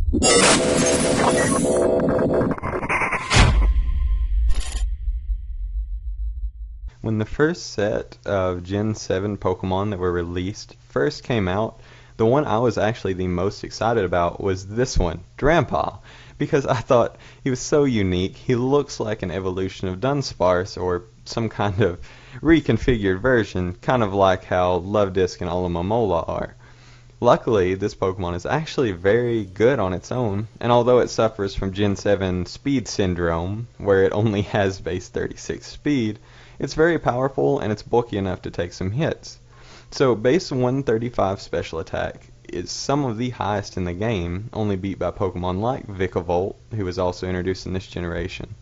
When the first set of Gen 7 Pokemon that were released first came out, the one I was actually the most excited about was this one, Drampa, because I thought he was so unique. He looks like an evolution of Dunsparce or some kind of reconfigured version, kind of like how Luvdisc and Alomomola are. Luckily, this Pokemon is actually very good on its own, and although it suffers from Gen 7 Speed Syndrome, where it only has base 36 speed, it's very powerful and it's bulky enough to take some hits. So base 135 special attack is some of the highest in the game, only beat by Pokemon like Vikavolt, who was also introduced in this generation.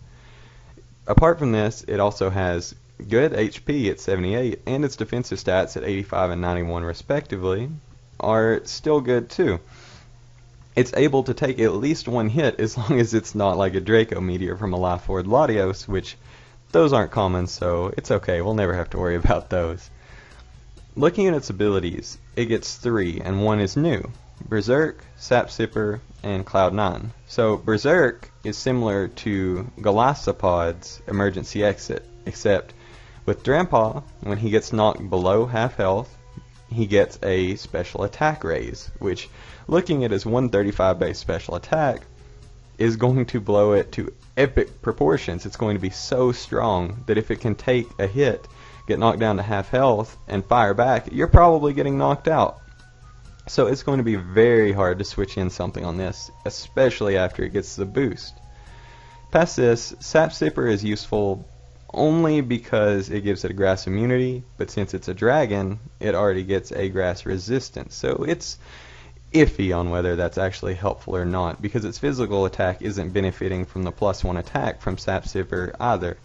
Apart from this, it also has good HP at 78, and its defensive stats at 85 and 91 respectively are still good too. It's able to take at least one hit as long as it's not like a Draco Meteor from a Life Forward Latios, which those aren't common, so it's okay, we'll never have to worry about those. Looking at its abilities, it gets 3, and 1 is new. Berserk, Sap Sipper, and Cloud9. So Berserk is similar to Golisopod's emergency exit, except with Drampa, when he gets knocked below half health, he gets a special attack raise, which, looking at his 135 base special attack, is going to blow it to epic proportions. It's going to be so strong that if it can take a hit, get knocked down to half health, and fire back, you're probably getting knocked out. So it's going to be very hard to switch in something on this, especially after it gets the boost. Past this, Sap Sipper is useful only because it gives it a grass immunity, but since it's a dragon, it already gets a grass resistance. So it's iffy on whether that's actually helpful or not, because its physical attack isn't benefiting from the +1 attack from Sap Sipper either.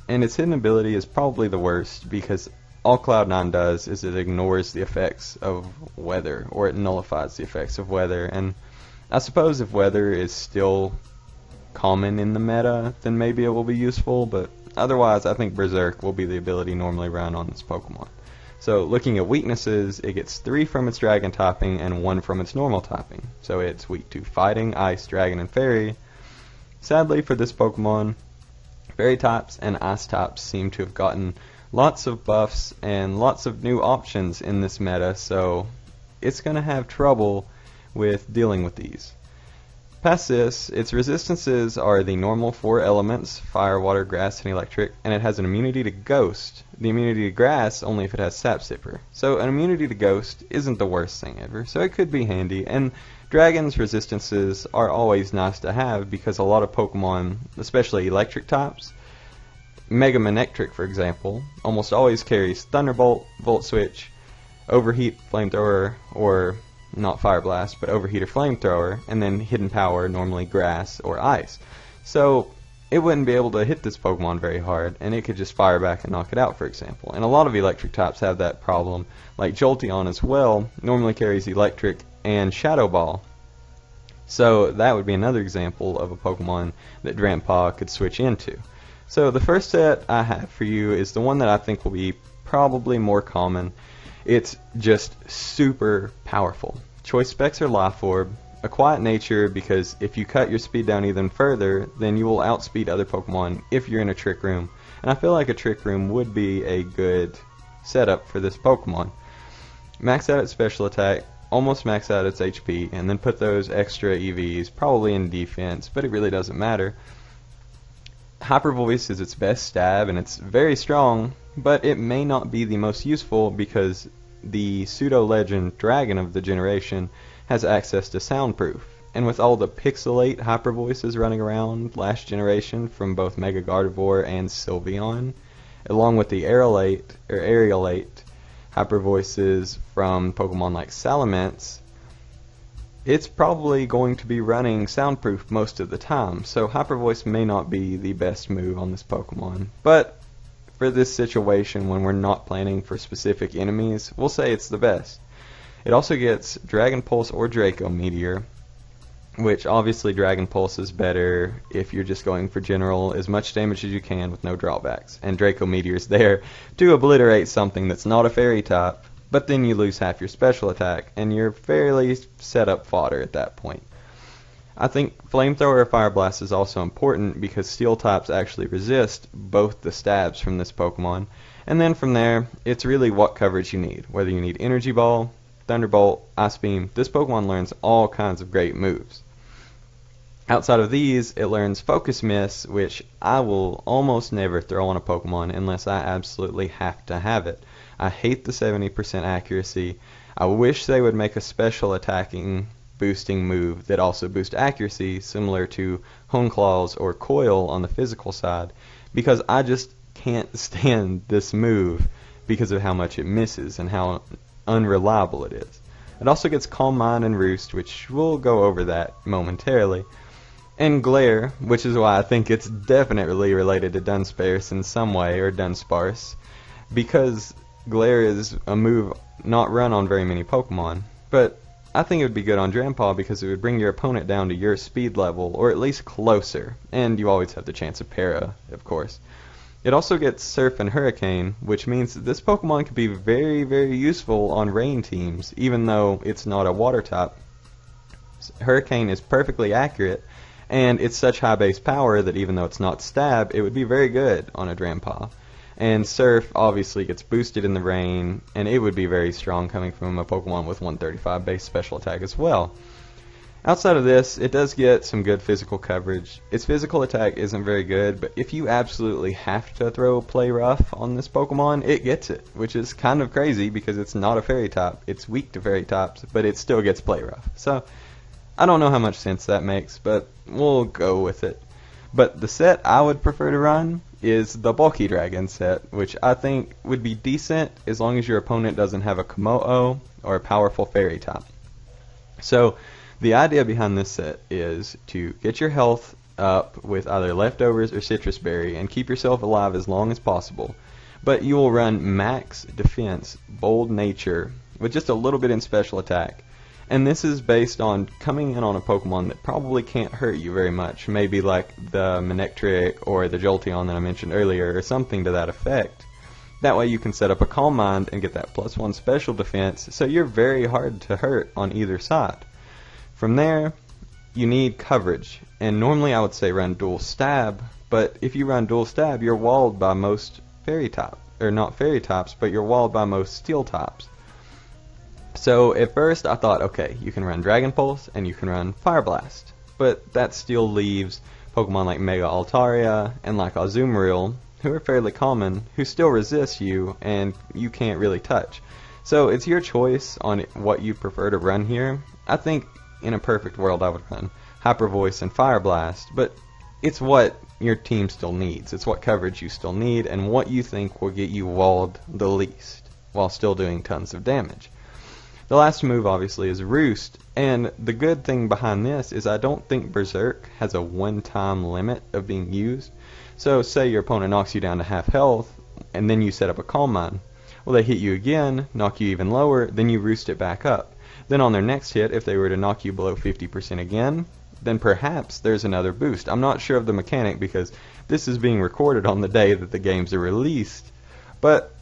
And its hidden ability is probably the worst, because all Cloud9 does is it ignores the effects of weather, or it nullifies the effects of weather. And I suppose if weather is still common in the meta, then maybe it will be useful, but otherwise I think Berserk will be the ability normally run on this Pokemon. So looking at weaknesses, it gets 3 from its Dragon typing and 1 from its normal typing. So it's weak to Fighting, Ice, Dragon, and Fairy. Sadly for this Pokemon, Fairy types and Ice types seem to have gotten lots of buffs and lots of new options in this meta, so it's going to have trouble with dealing with these. Past this, its resistances are the normal 4 elements, fire, water, grass, and electric, and it has an immunity to ghost. The immunity to grass only if it has Sap Sipper. So an immunity to ghost isn't the worst thing ever, so it could be handy. And Dragon's resistances are always nice to have because a lot of Pokemon, especially electric types, Mega Manectric for example, almost always carries Thunderbolt, Volt Switch, Overheat, Flamethrower, or not Fire Blast, but Overheat or Flamethrower, and then Hidden Power, normally Grass or Ice. So it wouldn't be able to hit this Pokemon very hard, and it could just fire back and knock it out, for example. And a lot of electric types have that problem, like Jolteon as well, normally carries Electric and Shadow Ball. So that would be another example of a Pokemon that Drampa could switch into. So the first set I have for you is the one that I think will be probably more common. It's just super powerful. Choice specs are Life Orb, a quiet nature because if you cut your speed down even further, then you will outspeed other Pokemon if you're in a Trick Room. And I feel like a Trick Room would be a good setup for this Pokemon. Max out its special attack, almost max out its HP, and then put those extra EVs probably in defense, but it really doesn't matter. Hyper Voice is its best stab, and it's very strong, but it may not be the most useful because the pseudo-legend dragon of the generation has access to soundproof. And with all the Pixelate Hyper Voices running around last generation from both Mega Gardevoir and Sylveon, along with the Aerialate Hyper Voices from Pokemon like Salamence, it's probably going to be running soundproof most of the time, so Hyper Voice may not be the best move on this Pokemon. But for this situation, when we're not planning for specific enemies, we'll say it's the best. It also gets Dragon Pulse or Draco Meteor, which obviously Dragon Pulse is better if you're just going for general as much damage as you can with no drawbacks, and Draco Meteor is there to obliterate something that's not a fairy type, but then you lose half your special attack, and you're fairly set up fodder at that point. I think Flamethrower or Fire Blast is also important because Steel types actually resist both the stabs from this Pokemon. And then from there, it's really what coverage you need. Whether you need Energy Ball, Thunderbolt, Ice Beam, this Pokemon learns all kinds of great moves. Outside of these, it learns Focus Miss, which I will almost never throw on a Pokemon unless I absolutely have to have it. I hate the 70% accuracy. I wish they would make a special attacking boosting move that also boosts accuracy, similar to Hone Claws or Coil on the physical side, because I just can't stand this move because of how much it misses and how unreliable it is. It also gets Calm Mind and Roost, which we'll go over that momentarily. And Glare, which is why I think it's definitely related to Dunsparce in some way, or Dunsparce, because Glare is a move not run on very many Pokemon. But I think it would be good on Drampa because it would bring your opponent down to your speed level, or at least closer, and you always have the chance of Para, of course. It also gets Surf and Hurricane, which means that this Pokemon could be very, very useful on rain teams, even though it's not a water type. Hurricane is perfectly accurate, and it's such high base power that even though it's not stab, it would be very good on a Drampa. And Surf obviously gets boosted in the rain, and it would be very strong coming from a Pokemon with 135 base special attack as well. Outside of this, it does get some good physical coverage. Its physical attack isn't very good, but if you absolutely have to throw Play Rough on this Pokemon, it gets it, which is kind of crazy because it's not a Fairy type. It's weak to Fairy types, but it still gets Play Rough. So, I don't know how much sense that makes, but we'll go with it. But the set I would prefer to run is the Bulky Dragon set, which I think would be decent as long as your opponent doesn't have a Komodo or a powerful Fairy type. So, the idea behind this set is to get your health up with either leftovers or citrus berry and keep yourself alive as long as possible. But you will run max defense, bold nature, with just a little bit in special attack. And this is based on coming in on a Pokemon that probably can't hurt you very much, maybe like the Manectric or the Jolteon that I mentioned earlier, or something to that effect. That way you can set up a Calm Mind and get that +1 special defense, so you're very hard to hurt on either side. From there, you need coverage, and normally I would say run Dual Stab, but if you run Dual Stab, you're walled by most Fairy types, or not Fairy types, but you're walled by most Steel types. So at first I thought, okay, you can run Dragon Pulse and you can run Fire Blast, but that still leaves Pokemon like Mega Altaria and like Azumarill, who are fairly common, who still resist you and you can't really touch. So it's your choice on what you prefer to run here. I think in a perfect world I would run Hyper Voice and Fire Blast, but it's what your team still needs. It's what coverage you still need and what you think will get you walled the least while still doing tons of damage. The last move obviously is Roost, and the good thing behind this is I don't think Berserk has a one-time limit of being used. So say your opponent knocks you down to half health, and then you set up a Calm Mind. Well, they hit you again, knock you even lower, then you Roost it back up. Then on their next hit, if they were to knock you below 50% again, then perhaps there's another boost. I'm not sure of the mechanic because this is being recorded on the day that the games are released, but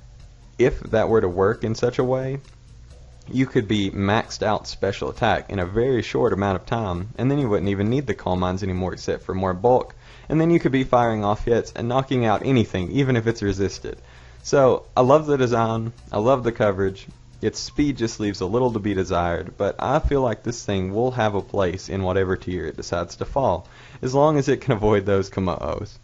if that were to work in such a way, you could be maxed out special attack in a very short amount of time, and then you wouldn't even need the Calm Minds anymore except for more bulk, and then you could be firing off hits and knocking out anything, even if it's resisted. So, I love the design, I love the coverage, its speed just leaves a little to be desired, but I feel like this thing will have a place in whatever tier it decides to fall, as long as it can avoid those Komodos.